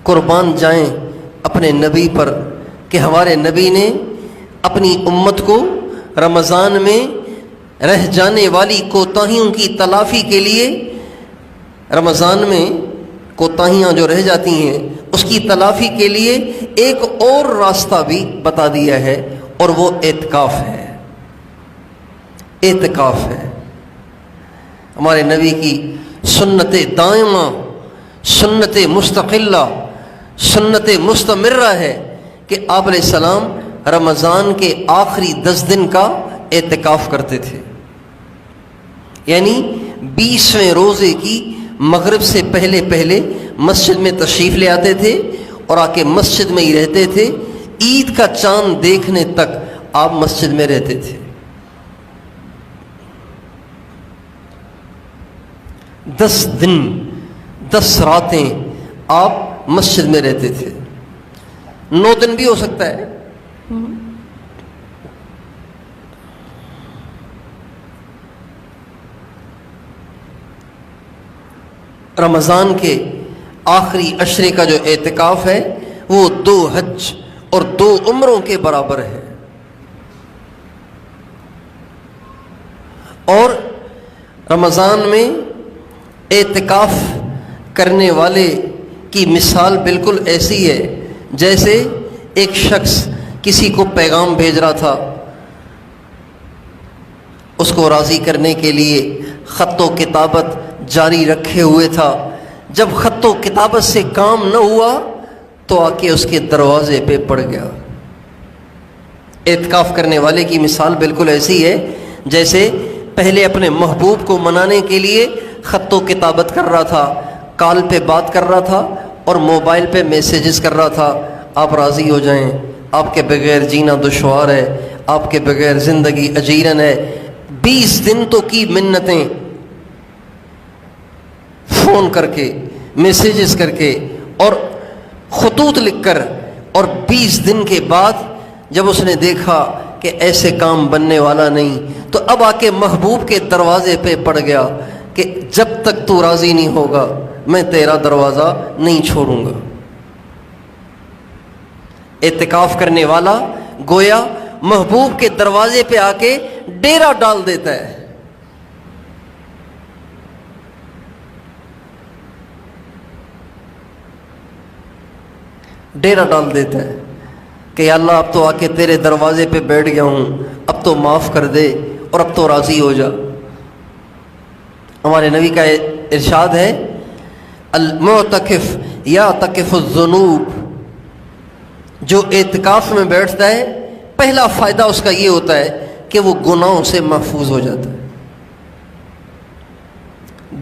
قربان جائیں اپنے نبی پر کہ ہمارے نبی نے اپنی امت کو رمضان میں رہ جانے والی کوتاہیوں کی تلافی کے لیے، رمضان میں کوتاہیاں جو رہ جاتی ہیں اس کی تلافی کے لیے ایک اور راستہ بھی بتا دیا ہے، اور وہ اعتکاف ہے۔ اعتکاف ہے ہمارے نبی کی سنت دائمہ، سنت مستقلہ، سنت مستمرہ ہے کہ آپ علیہ السلام رمضان کے آخری 10 دن کا اعتکاف کرتے تھے، یعنی 20ویں روزے کی مغرب سے پہلے پہلے مسجد میں تشریف لے آتے تھے اور آ کے مسجد میں ہی رہتے تھے۔ عید کا چاند دیکھنے تک آپ مسجد میں رہتے تھے۔ 10 دن 10 راتیں آپ مسجد میں رہتے تھے، 9 دن بھی ہو سکتا ہے۔ رمضان کے آخری عشرے کا جو اعتکاف ہے وہ 2 حج اور 2 عمروں کے برابر ہے، اور رمضان میں اعتکاف کرنے والے کی مثال بالکل ایسی ہے جیسے ایک شخص کسی کو پیغام بھیج رہا تھا، اس کو راضی کرنے کے لیے خط و کتابت جاری رکھے ہوئے تھا۔ جب خط و کتابت سے کام نہ ہوا تو آ کے اس کے دروازے پہ پڑ گیا۔ اعتکاف کرنے والے کی مثال بالکل ایسی ہے جیسے پہلے اپنے محبوب کو منانے کے لیے خط و کتابت کر رہا تھا، کال پہ بات کر رہا تھا اور موبائل پہ میسیجز کر رہا تھا، آپ راضی ہو جائیں، آپ کے بغیر جینا دشوار ہے، آپ کے بغیر زندگی اجیرن ہے۔ 20 دن تو کی منتیں، فون کر کے، میسیجز کر کے اور خطوط لکھ کر، اور 20 دن کے بعد جب اس نے دیکھا کہ ایسے کام بننے والا نہیں تو اب آ کے محبوب کے دروازے پہ پڑ گیا کہ جب تک تو راضی نہیں ہوگا میں تیرا دروازہ نہیں چھوڑوں گا۔ اعتکاف کرنے والا گویا محبوب کے دروازے پہ آ کے ڈیرا ڈال دیتا ہے۔ ڈیرا ڈال دیتا ہے کہ یا اللہ اب تو آ کے تیرے دروازے پہ بیٹھ گیا ہوں، اب تو معاف کر دے اور اب تو راضی ہو جا۔ ہمارے نبی کا ارشاد ہے المعتکف یعتکف الذنوب، جو اعتکاف میں بیٹھتا ہے پہلا فائدہ اس کا یہ ہوتا ہے کہ وہ گناہوں سے محفوظ ہو جاتا ہے۔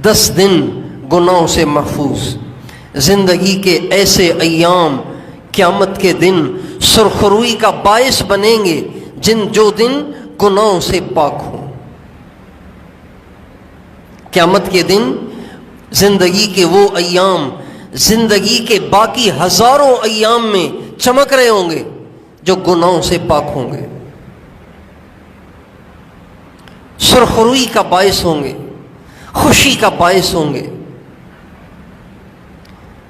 10 دن گناہوں سے محفوظ، زندگی کے ایسے ایام قیامت کے دن سرخروئی کا باعث بنیں گے جو دن گناہوں سے پاک ہوں۔ قیامت کے دن زندگی کے وہ ایام زندگی کے باقی ہزاروں ایام میں چمک رہے ہوں گے جو گناہوں سے پاک ہوں گے، سرخروئی کا باعث ہوں گے، خوشی کا باعث ہوں گے،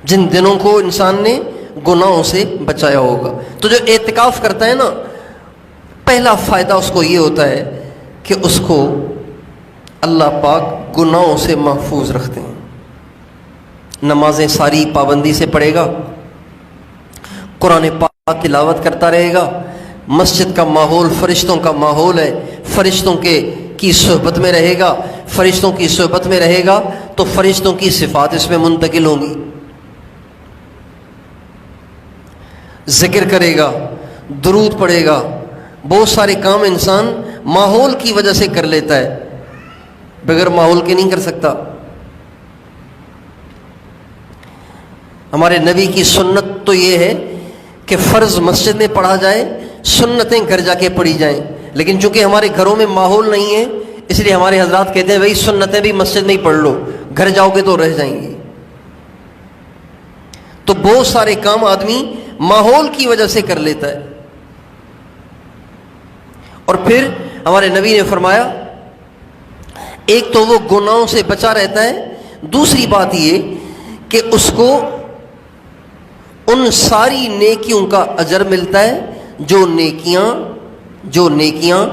جن دنوں کو انسان نے گناہوں سے بچایا ہوگا۔ تو جو اعتکاف کرتا ہے نا، پہلا فائدہ اس کو یہ ہوتا ہے کہ اس کو اللہ پاک گناہوں سے محفوظ رکھتے ہیں۔ نمازیں ساری پابندی سے پڑھے گا، قرآن پاک تلاوت کرتا رہے گا، مسجد کا ماحول فرشتوں کا ماحول ہے، فرشتوں کی صحبت میں رہے گا، فرشتوں کی صحبت میں رہے گا تو فرشتوں کی صفات اس میں منتقل ہوں گی، ذکر کرے گا، درود پڑھے گا، بہت سارے کام انسان ماحول کی وجہ سے کر لیتا ہے، بغیر ماحول کے نہیں کر سکتا۔ ہمارے نبی کی سنت تو یہ ہے کہ فرض مسجد میں پڑھا جائے، سنتیں گھر جا کے پڑھی جائیں، لیکن چونکہ ہمارے گھروں میں ماحول نہیں ہے اس لیے ہمارے حضرات کہتے ہیں بھائی سنتیں بھی مسجد میں ہی پڑھ لو، گھر جاؤ گے تو رہ جائیں گی۔ تو بہت سارے کام آدمی ماحول کی وجہ سے کر لیتا ہے، اور پھر ہمارے نبی نے فرمایا ایک تو وہ گناہوں سے بچا رہتا ہے، دوسری بات یہ کہ اس کو ان ساری نیکیوں کا اجر ملتا ہے جو نیکیاں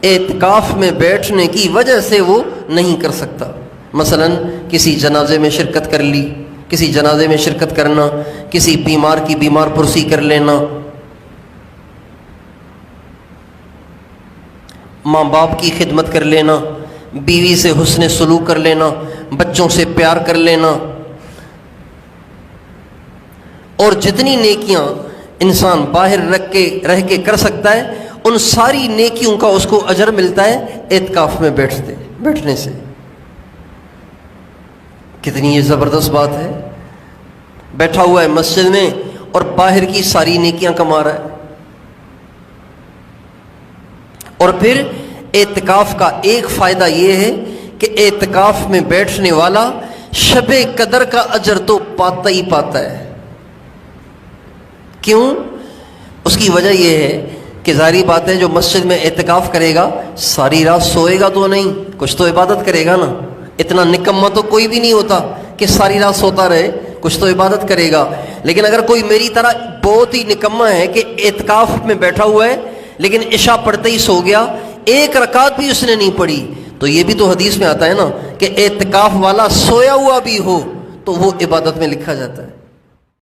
اعتکاف میں بیٹھنے کی وجہ سے وہ نہیں کر سکتا. مثلا کسی جنازے میں شرکت کر لی، کسی جنازے میں شرکت کرنا، کسی بیمار کی بیمار پرسی کر لینا، ماں باپ کی خدمت کر لینا، بیوی سے حسن سلوک کر لینا، بچوں سے پیار کر لینا، اور جتنی نیکیاں انسان باہر رہ کے کر سکتا ہے ان ساری نیکیوں کا اس کو اجر ملتا ہے اعتکاف میں بیٹھنے سے. کتنی یہ زبردست بات ہے. بیٹھا ہوا ہے مسجد میں اور باہر کی ساری نیکیاں کما رہا ہے. اور پھر اعتکاف کا ایک فائدہ یہ ہے کہ اعتکاف میں بیٹھنے والا شب قدر کا اجر تو پاتا ہی پاتا ہے. کیوں؟ اس کی وجہ یہ ہے کہ ظاہری بات ہے جو مسجد میں اعتکاف کرے گا ساری رات سوئے گا تو نہیں، کچھ تو عبادت کرے گا نا. اتنا نکما تو کوئی بھی نہیں ہوتا کہ ساری رات سوتا رہے، کچھ تو عبادت کرے گا. لیکن اگر کوئی میری طرح بہت ہی نکما ہے کہ اعتکاف میں بیٹھا ہوا ہے لیکن عشاء پڑھتے ہی سو گیا، ایک رکعت بھی اس نے نہیں پڑھی، تو یہ بھی تو حدیث میں آتا ہے نا کہ اعتکاف والا سویا ہوا بھی ہو تو وہ عبادت میں لکھا جاتا ہے.